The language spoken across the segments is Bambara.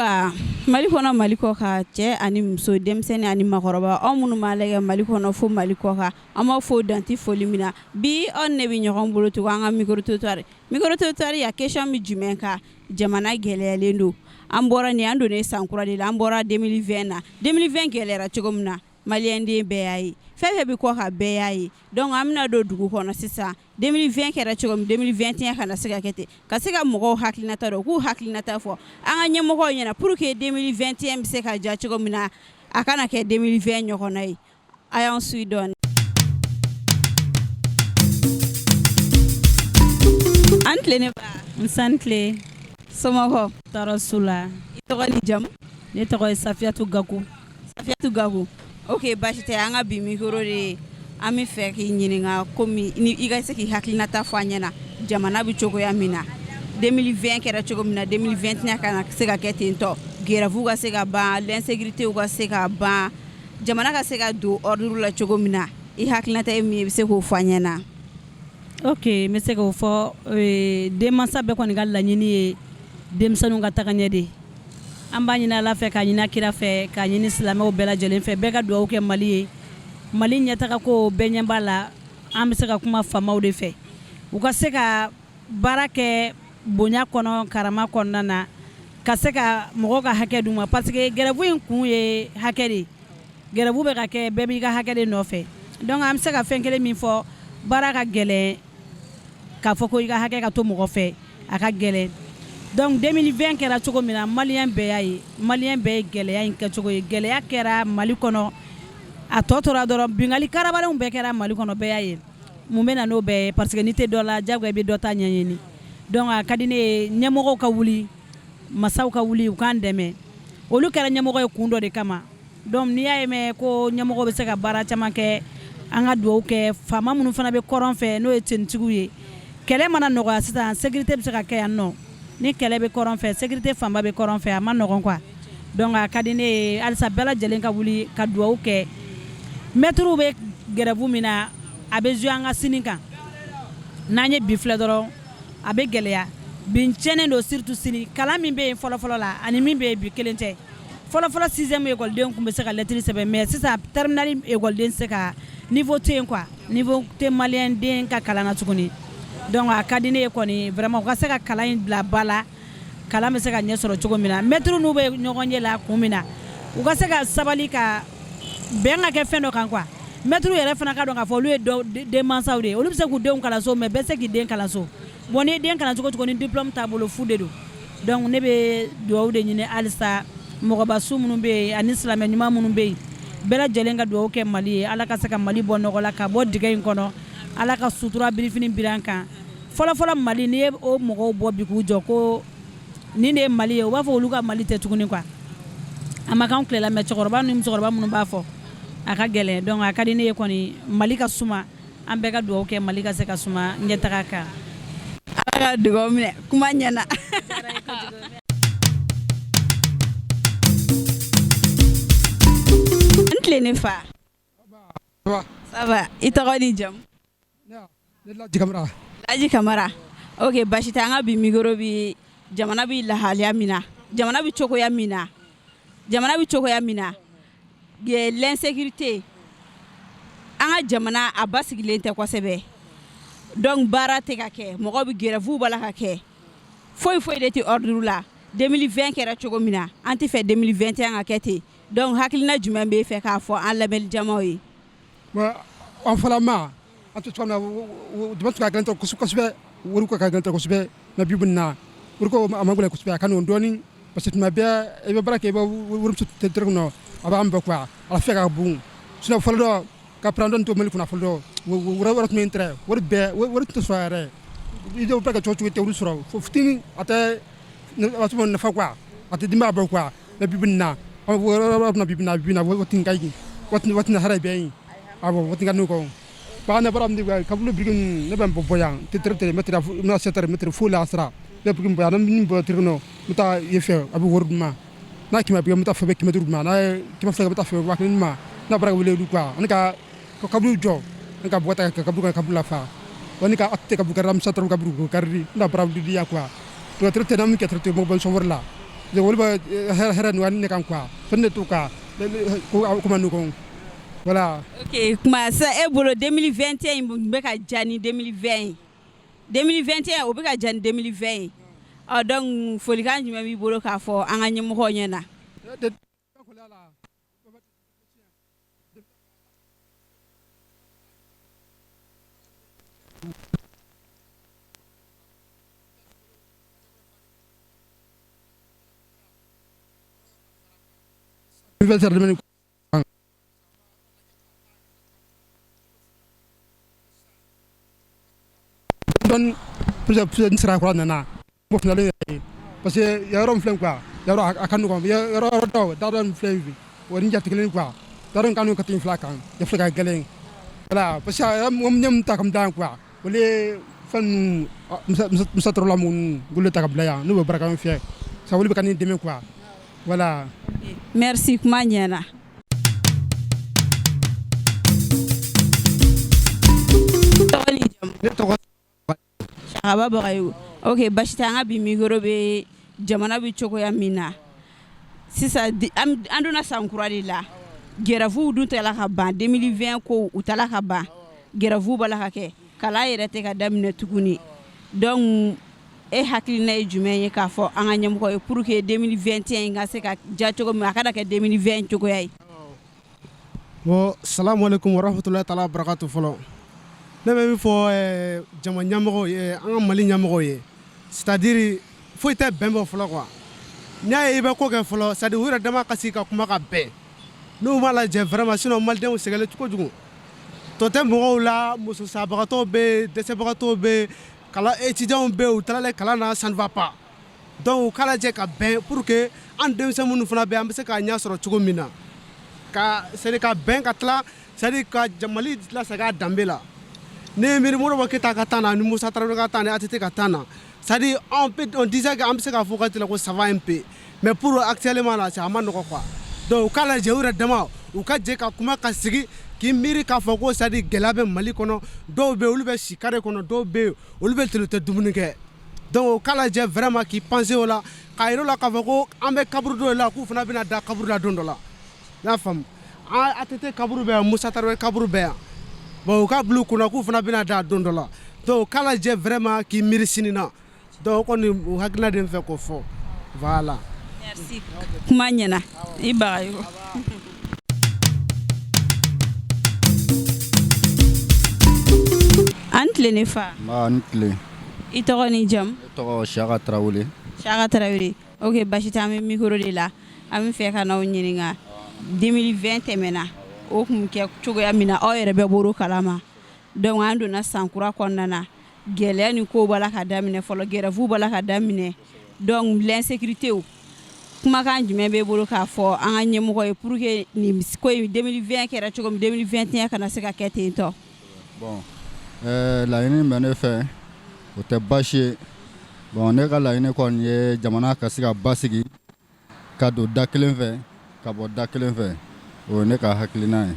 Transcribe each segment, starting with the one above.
Ayiwa Mali kɔnɔ Mali kɔ ka cɛ ani muso denmisɛnnin ani makɔrɔba aw minnu b'a lajɛ Mali kɔnɔ fo Mali kɔ kan an b'a fɔ danti foli min na bi aw ne bɛ ɲɔgɔn bolo tugun an ka micro-trottoir ya question bɛ jumɛn kan jamana gɛlɛyalen don an bɔra nin an donnen san kura de la an bɔra 2020 na 2020 gɛlɛyara cogo min na maliyɛnden bɛɛ y'a ye fɛn fɛn bɛ kɔ ka bɛɛ y'a ye donc an bɛna don dugu kɔnɔ sisan 2020 kɛra cogo min 2021 kana se ka kɛ ten ka se ka mɔgɔw hakilinata dɔn k'u hakilinata fɔ an ka ɲɛmɔgɔw ɲɛna pour que 2021 bɛ se ka ja cogo min na a kana kɛ 2020 ɲɔgɔnna ye a y'an suit dɔɔni an tilen ne Nsan tile somɔgɔw tɔɔrɔ su la. i tɔgɔ ni jamu Ne tɔgɔ ye Safiyatu Gaku. Safiyatu Gaku ok baasi tɛ an ka bi micro de an bɛ fɛ k'i ɲininka komi ni i ka se k'i hakilinata fɔ an ɲɛna jamana bɛ cogoya min na 2020 kɛra cogo min na 2021 kana se ka kɛ ten tɔ grève ka se ka ban l'insécurité ka se ka ban jamana ka se ka don ordre la cogo min na i hakilinata ye min ye i bɛ se k'o fɔ an ɲɛna. Ok n bɛ se k'o fɔ denmansa bɛɛ kɔni ka laɲini ye denmisɛnninw ka tagaɲɛ de ye. An b'a ɲini Ala fɛ k'a ɲini Kira fɛ k'a ɲini silamɛw bɛɛ lajɛlen fɛ bɛɛ ka dugawu kɛ Mali ye. Mali ɲɛtaga ko bɛɛ ɲɛ b'a la an bɛ se ka kuma faamaw de fɛ u ka se ka baara kɛ bonya kɔnɔ karama kɔnɔna na ka se ka mɔgɔw ka hakɛ d'u ma parce que grève in kun ye hakɛ de ye grève bɛ ka kɛ bɛɛ b'i ka hakɛ de nɔfɛ donc an bɛ se ka fɛn kelen min fɔ baara ka gɛlɛn k'a fɔ ko i ka hakɛ ka to mɔgɔ fɛ a ka gɛlɛn donc 2020 kɛra cogo min na maliyɛn bɛɛ y'a ye maliyɛn bɛɛ ye gɛlɛya in kɛcogo ye gɛlɛya kɛra Mali kɔnɔ a tɔ tora dɔrɔn bingali karabalenw bɛɛ kɛra Mali kɔnɔ bɛɛ y'a ye mun bɛ na n'o bɛɛ ye parce que n'i tɛ dɔ la jagoya i bɛ dɔ ta ɲɛɲini donc a ka di ne ye ɲɛmɔgɔw ka wuli masaw ka wuli u k'an dɛmɛ olu kɛra ɲɛmɔgɔ ye kun dɔ de kama donc n'i y'a ye mɛn ko ɲɛmɔgɔ bɛ se ka baara caman kɛ an ka dugawu kɛ faama minnu fana bɛ kɔrɔn fɛ n'o ye tenitigiw ye kɛlɛ mana nɔgɔya sisan sécurité bɛ se ka kɛ yan nɔ ni kɛlɛ bɛ kɔrɔn fɛ sécurité fanba bɛ kɔrɔn fɛ a ma nɔgɔn quoi donc a ka di ne ye halisa bɛɛ lajɛlen ka wuli ka dugawu kɛ maîtres bɛ grève min na a bɛ jouer an ka sini kan n'an ye bi filɛ dɔrɔn a bɛ gɛlɛya bi tiɲɛnen don surtout sini kalan min bɛ yen fɔlɔfɔlɔ la ani min bɛ yen bi kelen tɛ fɔlɔfɔlɔ 6e école tun bɛ se ka lettre sɛbɛn mais sisan terminale école tɛ se ka niveau tɛ yen quoi niveau tɛ maliyɛn den ka kalan na tuguni donc a ka di ne ye kɔni vraiment u ka se ka kalan in bila ba la kalan bɛ se ka ɲɛ sɔrɔ cogo min na maîtres n'u bɛ ɲɔgɔn ɲɛ la kun min na u ka se ka sabali ka bɛn ka kɛ fɛn dɔ kan quoi maîtres yɛrɛ fana ka dɔn k'a fɔ olu ye denmansaw de ye olu bɛ se k'u denw kalan so mais bɛɛ se k'i den kalan so bon n'i ye den kalan cogo o cogo ni diplôme t'a bolo fu de don donc ne bɛ dugawu de ɲini halisa mɔgɔbasu minnu bɛ yen ani silamɛ ɲuman minnu bɛ yen bɛɛ lajɛlen ka dugawu kɛ Mali ye Ala ka se ka Mali bɔ nɔgɔ la ka bɔ dingɛ in kɔnɔ Ala ka sutura birifini bir'an kan fɔlɔfɔlɔ Mali n'i ye o mɔgɔw bɔ bi k'u jɔ ko nin de ye Mali ye u b'a fɔ olu ka Mali tɛ tuguni quoi a ma k'anw tilela mais cɛkɔrɔba ni musokɔrɔba minnu b'a fɔ a ka gɛlɛn donc a ka di ne ye kɔni Mali ka suma an bɛɛ ka dugawu kɛ Mali ka se ka suma ɲɛtaga kan Ala ka dugawu minɛ kuma ɲɛna an tilen ne fa ça va i tɔgɔ ni jamu Laji Kamara ok baasi tɛ an ka bi micro bi jamana bi lahaliya min na jamana bi cogoya min na l'insécurité an ka jamana a basigilen tɛ kosɛbɛ donc baara tɛ ka kɛ mɔgɔ bɛ grève b'a la ka kɛ foyi de tɛ ordre la 2020 kɛra cogo min na an tɛ fɛ 2021 ka kɛ ten donc hakilina jumɛn b'e fɛ k'a fɔ an lamɛnni jamaw ye. an falama an tɛ cogo min na dama tɛ ka gɛlɛn kosɛbɛ wari ko ka gɛlɛn kosɛbɛ mais bi na wari ko a ma gɛlɛn kosɛbɛ a ka n'o dɔɔni parce que tuma bɛɛ i bɛ baara kɛ i bɛ wari tɛ dɔrɔn kɔnɔ a b'an bɛɛ quoi a fɛ ka bon sinon fɔlɔ dɔ ka prendre dɔn to Mali kunna fɔlɔ dɔ wari tun bɛ ntɛrɛ wari tɛ sɔrɔ yɛrɛ i bɛ baara kɛ cogo tɛ olu sɔrɔ fo fitini a tɛ nafa quoi a tɛ dimi a bɛɛ quoi mais bi na bi na waati ka ɲi waati na hɛrɛ bɛ yen awɔ waati ka n'o kɔ ba ne bara mi ka bulu bigin ne bɛ bɔ yan tɛtɛrɛ mɛtɛrɛ na setɛrɛ mɛtɛrɛ fo la sira ne bigin bɔ yan ne bɔ tirino mu ta ye fɛ a bɛ wari duma n'a kɛmɛ bɛ mu ta fɛ bɛ kɛmɛ duuru ma n'a ye kɛmɛ fila bɛ ta fɛ waati ma n'a bara wele olu quoi ne ka kabulu jɔ ne ka bɔ ta ka kabulu la fa wa ne ka akte kabulu ka ramsa taru kabulu ko karri n'a bara du dia quoi to tɛrɛ na mi ka tɛrɛ mo bon sɔwɔri la wol ba hera no ne kan quoi fenne to ka ko man ko voilà. OK kuma sa e bolo 2021 be ka jani 2020 2021 o be ka jani 2020 donc foli kan jumɛn b'i bolo k'a fɔ an ka ɲɛmɔgɔw ɲɛna. Don plus sera quoi nana bo finale parce que yaro mflen quoi yaro akanu ko yaro do don flen vi woni jatti kelen quoi daron kanu ko tin flakan ya flaka galen voilà parce que mom nyam takam dan quoi wala fan musa tro lamun gulle takam laya no baraka on fier ça woli kan demi quoi voilà. Merci kuma ɲɛna. Shakaba bagayo. OK basi tanga bi migoro be jamana bi cogoya min na sisan an donna sankura de la gɛrɛfuw dun tala ka ban 2020 ko u tala ka ban gɛrɛfuw bala ka kɛ kala yɛrɛ tɛ ka daminɛ tuguni donc e hakilina ye jumɛn ye k'a fɔ an ka ɲɛmɔgɔ ye pour que 2021 ka se ka ja cogo min a ka da kɛ 2020 cogoya ye. Bon, salamu alaikum wa rahmatullahi ta'ala barakatuh fɔlɔ. Ne bɛ min fɔ jama ɲɛmɔgɔw ye an ka Mali ɲɛmɔgɔw ye c'est-à-dire foyi tɛ bɛn bɔ fɔlɔ quoi. N'i y'a ye i bɛ ko kɛ fɔlɔ c'est-à-dire u yɛrɛ dama ka sigi ka kuma ka bɛn. N'u m'a lajɛ vraiment sinon maliyɛnw sɛgɛnlen cogo tɔ tɛ mɔgɔw la muso sabagatɔw bɛ yen dɛsɛbagatɔw bɛ yen kalan étudiants bɛ yen u taara kalan na ça ne va pas donc u k'a lajɛ ka bɛn pour que an denmisɛn minnu fana bɛ yen an bɛ se k'a ɲɛ sɔrɔ cogo min na ka c'est-à-dire ka bɛn ka tila c'est-à-dire ka Mali lasegin a danbe la. Ne ye miiri Modibo Keyita ka temps na ni Musa Tarawele ka temps na ATT ka temps na c'est-à-dire on disait que an bɛ se k'a fɔ wagati la ko ça va un peu mais pour actuellement là a ma nɔgɔ quoi donc u k'a lajɛ u yɛrɛ dama u ka jɛ ka kuma ka sigi k'i miiri k'a fɔ ko c'est-à-dire gɛlɛya bɛ Mali kɔnɔ dɔw bɛ yen olu bɛ si kare kɔnɔ dɔw bɛ yen olu bɛ tile tɛ dumuni kɛ donc u k'a lajɛ vraiment k'i penser o la k'a yir'u la k'a fɔ ko an bɛ kaburu dɔ la k'u fana bɛna da kaburu la don dɔ la i y'a faamu an ATT kaburu bɛ yan Musa Tarawele kaburu bɛ yan bon u ka bila u kunna k'u fana bɛna da don dɔ la donc u k'a lajɛ vraiment k'i miiri sini na donc o kɔni u hakilina de n fɛ k'o fɔ voilà. Merci kuma ɲɛna i bagayo. An tile ne fa. An tile. I tɔgɔ ni jamu? Ne tɔgɔ Saka Tarawele. Saka Tarawele. OK basi tɛ an bɛ micro de la an bɛ fɛ ka n'aw ɲininka 2020 tɛmɛna o kun kɛ cogoya min na aw yɛrɛ bɛ bɔr'o kalama donc an donna san kura kɔnɔna na gɛlɛya ni kow b'ala ka daminɛ fɔlɔ gɛrɛfuw b'ala ka daminɛ donc l'insécurité kumakan jumɛn b'e bolo k'a fɔ an ka ɲɛmɔgɔ ye pour que nin ko in 2020 kɛra cogo min 2021 kana se ka kɛ ten tɔ. Bon laɲini bɛ ne fɛ o tɛ baasi ye bon ne ka laɲini kɔni ye jamana ka se ka basigi ka don da kelen fɛ ka bɔ da kelen fɛ o ye ne ka hakilina ye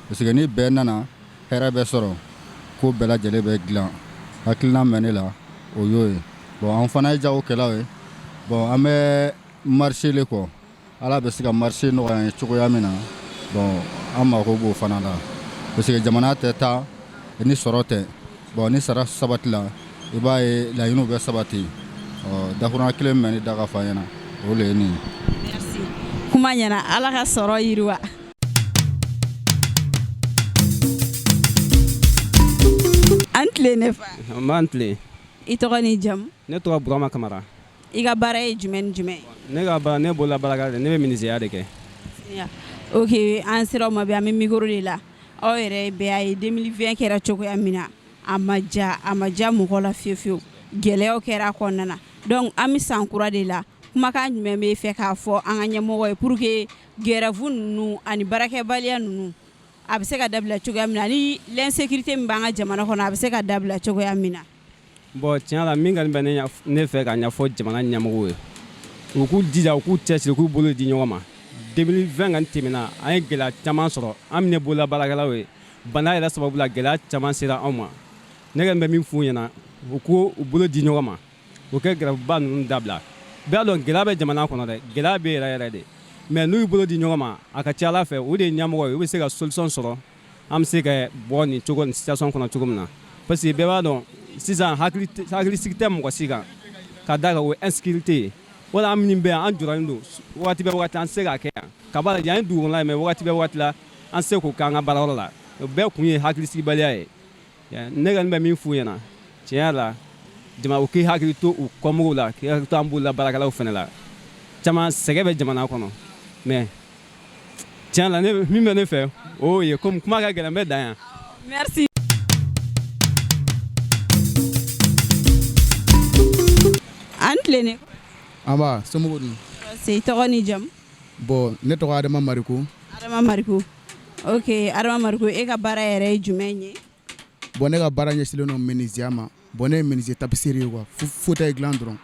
parce que ni bɛɛ nana hɛrɛ bɛ sɔrɔ ko bɛɛ lajɛlen bɛ dilan hakilina bɛ ne la o y'o ye bon an fana ye jagokɛlaw ye bon an bɛ marché le kɔ ala bɛ se ka marché nɔgɔya ye cogoya min na bon an mako b'o fana la parce que jamana tɛ taa ni sɔrɔ tɛ bon ni sara sabati la i b'a ye laɲiniw bɛ sabati dakuruɲa kelen bɛ ne da ka fɔ an ɲɛna o le ye nin ye. Merci kuma ɲɛna ala ka sɔrɔ yiriwa. An tile ne fa. N b'an tile. I tɔgɔ ni jamu? Ne tɔgɔ Burama Kamara. I ka baara ye jumɛn ni jumɛn? Ne ka baara ne bolola baarakɛla de ne bɛ minisiya de kɛ. OK an sera o ma bi an bɛ micro de la aw yɛrɛ bɛɛ y'a ye 2020 kɛra cogoya min na a ma ja mɔgɔ la fiyewu fiyewu gɛlɛyaw kɛra a kɔnɔna na donc an bɛ san kura de la kumakan jumɛn b'e fɛ k'a fɔ an ka ɲɛmɔgɔ ye pour que gɛrɛfu ninnu ani baarakɛbaliya ninnu a bɛ se ka dabila cogoya min na ni l'insécurité min b'an ka jamana kɔnɔ a bɛ se ka dabila cogoya min na. Bon tiɲɛ la min kɔni bɛ ne fɛ ka ɲɛfɔ jamana ɲɛmɔgɔw ye u k'u jija u k'u cɛsiri k'u bolo di ɲɔgɔn ma 2020 kɔni tɛmɛna an ye gɛlɛya caman sɔrɔ an minɛ bolola baarakɛlaw ye bana yɛrɛ sababu la gɛlɛya caman sera anw ma ne kɔni bɛ min f'u ɲɛna u k'u bolo di ɲɔgɔn ma u kɛ gɛrɛfuba ninnu dabila bɛɛ dɔn gɛlɛya bɛ jamana kɔnɔ dɛ, gɛlɛya bɛ yɛrɛ yɛrɛ de, mais n'u y'u bolo di ɲɔgɔn ma a ka ca Ala fɛ o de ye ɲɛmɔgɔ ye, u bɛ se ka solution sɔrɔ an bɛ se ka bɔ nin cogo nin situation kɔnɔ cogo min na, parce que bɛɛ b'a dɔn sisan hakilisigi tɛ mɔgɔ si kan ka da kan o ye insécurité ye, wala an minnu bɛ yan an jɔrɔlen don wagati bɛ wagati an tɛ se k'a kɛ yan ka b'a la yan ye dugu kɔnɔna ye mais wagati bɛ wagati la an tɛ se k'o k'an ka baarayɔrɔ la, o bɛɛ kun ye hakilisigibaliya ye. Ne kɔni bɛ min f'u ɲɛna tiɲɛ yɛrɛ la jama u k'i hakili to u kɔmɔgɔw la k'i hakili to an bolola baarakɛlaw fana la, caman sɛgɛ bɛ jamana kɔnɔ mais tiɲɛ la min bɛ ne fɛ o ye comme kuma ka gɛlɛn bɛ dan yan. Merci. An tilennen Aba somɔgɔw dun? se tɔgɔ ni jamu? Bon ne tɔgɔ Adama Mariku. Adama Mariku. Ok, Adama Mariku, e ka baara yɛrɛ ye jumɛn ye? Bon ne ka baara ɲɛsinnen don menuisier ma. Bon ne ye menuisier tapisserie ye quoi. Fauteuil dilan dɔrɔn.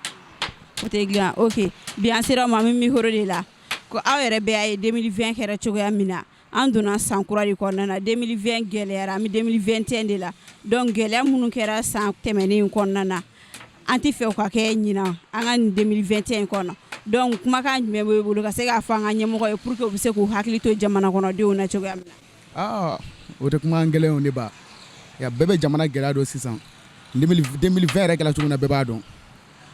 Fauteuil dilan, ok. Bi an sera ma min micro de la. Ko aw yɛrɛ bɛ a ye 2020 kɛra cogoya min na. An donna san kura de kɔnɔna na 2020 gɛlɛyara an bɛ 2021 de la. Donc gɛlɛya minnu kɛra san tɛmɛnen kɔnɔna na an tɛ fɛ o ka kɛ ɲinan an ka nin 2021 kɔnɔ. Donc kumakan jumɛn b'e bolo ka se k'a fɔ an ka ɲɛmɔgɔ ye pour que u bɛ se k'u hakili to jamana kɔnɔdenw na cogoya min na? O tɛ kuma gɛlɛnw de ba. Ya bɛɛ bɛ jamana gɛlɛya dɔn sisan. 2020 yɛrɛ kɛra cogo min na bɛɛ b'a dɔn.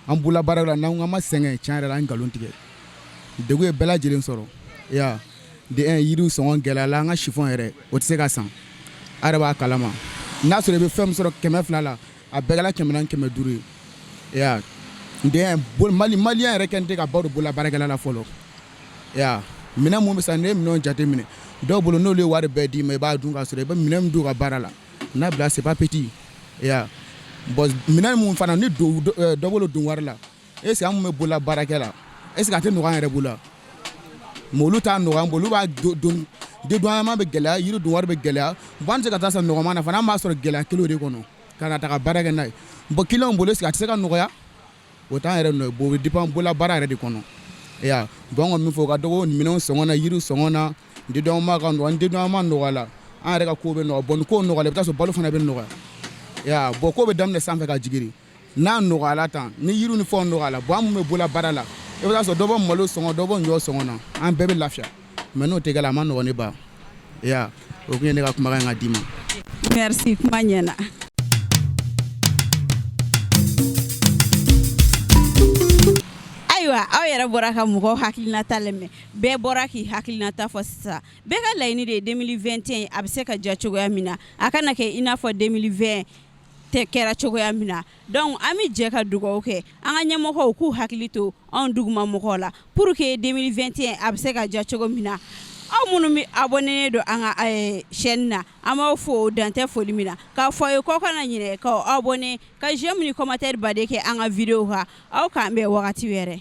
An bolola baara la n'an ma sɛgɛn tiɲɛ yɛrɛ la an nkalon tigɛ. Degun ye bɛɛ lajɛlen sɔrɔ. Ya de un yiriw sɔngɔ gɛlɛyala an ka chiffon yɛrɛ o tɛ se ka san. A yɛrɛ b'a kalama. N'a sɔrɔ i bɛ fɛn min sɔrɔ 200 la a bɛɛ kɛla 400 ye. Ya de un malien yɛrɛ kɛn tɛ ka bɔ bolola baarakɛla la fɔlɔ. Ya minɛn mun bɛ san ne ye minɛnw jateminɛ dɔw bolo n'olu ye wari bɛɛ d'i ma i b'a dun k'a sɔrɔ i bɛ minɛn min don u ka baara la n'a bila c'est pas petit. Ya bon minɛn mun fana ni dɔ bolo dun wari la est ce que an mun bɛ bolola baarakɛ la est ce que a tɛ nɔgɔya an yɛrɛ bolo mais olu t'a nɔgɔya an bolo olu b'a don dédouanement bɛ gɛlɛya yiri dun wari bɛ gɛlɛya bon an tɛ se ka taa san nɔgɔman na fana an b'a sɔrɔ gɛlɛya kelen de kɔnɔ ka na taga baara kɛ n'a ye bon client bolo est ce que a tɛ se ka nɔgɔya o t'an yɛrɛ nɔ ye bon o bɛ dépend bolola baara yɛrɛ de kɔnɔ. Ya bon an ka min fɔ ka dɔgɔ minɛnw sɔngɔ na yiriw sɔngɔ na dédouanement ka nɔgɔ ni dédouanement nɔgɔyala an yɛrɛ ka ko bɛ nɔgɔya bon ni ko nɔgɔyala i bɛ taa sɔrɔ balo fana bɛ nɔgɔya. Ya bon ko bɛ daminɛ sanfɛ ka jigin n'a nɔgɔyala tan ni yiriw ni fɛnw nɔgɔyala bon an mun bɛ bolola baara la i bɛ taa sɔrɔ dɔ bɔ malo sɔngɔ dɔ bɔ ɲɔ sɔngɔ na an bɛɛ bɛ lafiya mais n'o tɛ kɛ la a ma nɔgɔ ne ba. Ya o kun ye ne ka kumakan ka d'i ma. Merci kuma ɲɛna. Ayiwa aw yɛrɛ bɔra ka mɔgɔw hakilinata lamɛn bɛɛ bɔra k'i hakilinata fɔ sisan bɛɛ ka laɲini de ye 2021 a bɛ se ka ja cogoya min na a kana kɛ i n'a fɔ 2020 tɛ kɛra cogoya min na donc an bɛ jɛ ka dugawu kɛ an ka ɲɛmɔgɔw k'u hakili to anw duguma mɔgɔw la pour que 2021 a bɛ se ka ja cogo min na aw minnu bɛ abonné don an ka chaîne na an b'aw fo dantɛ foli min na k'a fɔ a ye kɔ kana ɲinɛ k'aw abonné ka j'aime ni commentaire baden kɛ an ka vidéo kan aw k'an bɛn wagati wɛrɛ.